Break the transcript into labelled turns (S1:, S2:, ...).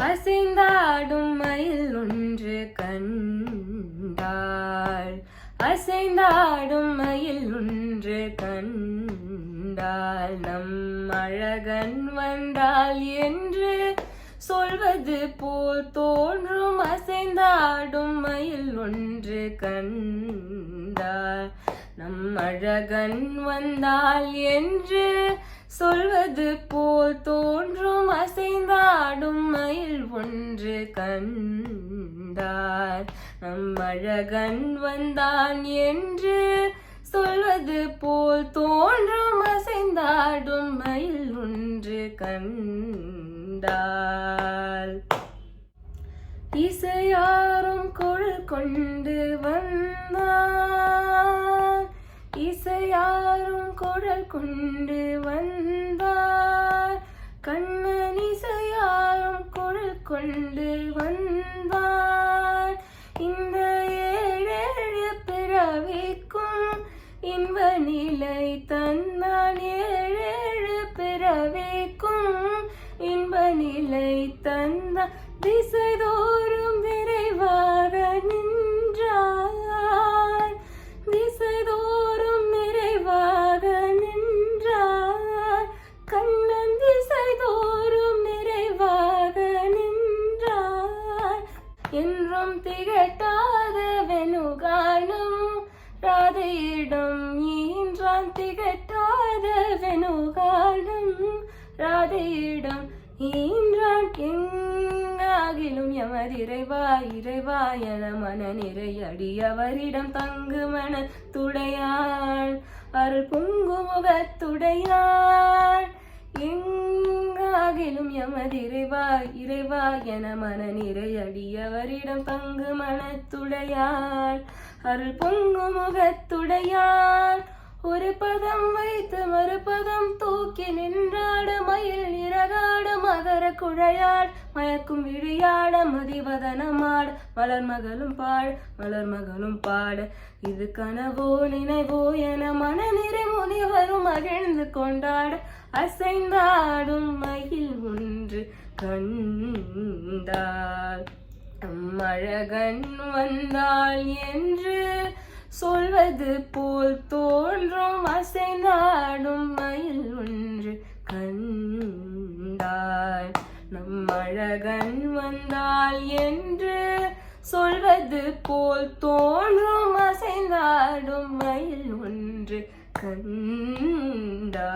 S1: அசைந்தாடும் மயில் ஒன்று கண்டாள். அசைந்தாடும் மயில் ஒன்று கண்டாள். நம் அழகன் வந்தாள் என்று சொல்வது போல் தோன்றும். அசைந்தாடும் மயில் ஒன்று கண்டாள். நம் அழகன் வந்தாள் என்று சொல்வது போல் தோன்றும். அசைந்தாடும் மயில் ஒன்று கண்டாள். நம் அழகன் வந்தான் என்று சொல்வது போல் தோன்றும். அசைந்தாடும் மயில் ஒன்று கண்டாள். இசையாரும் குழல் கொண்டு வந்தார். இசையாரும் குழல் கொண்டு வந்தார். கண்ணன் இசையாரும் குழல் கொண்டு வந்தார். இந்த ஏழேழு பிறவிக்கும் இன்ப நிலை தந்தான். ஏழேழு பிறவிக்கும் இன்ப நிலை தந்தான். திசைதோறும் விரைவாக நின்றார். திசைதோறும் நிறைவாக நின்றார். கண்ணன் திசைதோறும் நிறைவாக நின்றார். என்றும் திகட்டாத வெணுகானம் ராதையிடம் ஈன்றான். திகட்டாத வெணுகானம் ராதையிடம் ஈன்றான். எங்காகிலும் எமதிறைவா இறைவா என மன நிறை அடியவரிடம் தங்கு மன துடையாள். அருள் பொங்குமுகத்துடையாள். எங்காகிலும் எமதிறைவா இறைவா என மன நிறை அடியவரிடம் தங்கு மனத்துடையாள். அருள் பொங்குமுகத்துடையாள். ஒரு பதம் வைத்து மறுபதம் தூக்கி நின்றாட மயில் இறகாட மகர குழையாள். மயக்கும் விழியாட மதிவதனமாட மலர் மகளும் பாட மலர் மகளும் பாட. இது கனவோ நினைவோ என மன நிறை முனிவரும் மகிழ்ந்து கொண்டாட. அசைந்தாடும் மயில் ஒன்று கண்டாள். அழகன் வந்தாள் என்று சொல்வது போல் தோன்றும். அசைந்தாடும் மயில் ஒன்று கண்டாள். நம் அழகன் வந்தாள் என்று சொல்வது போல் தோன்றும். அசைந்தாடும் மயில் ஒன்று கண்டாள்.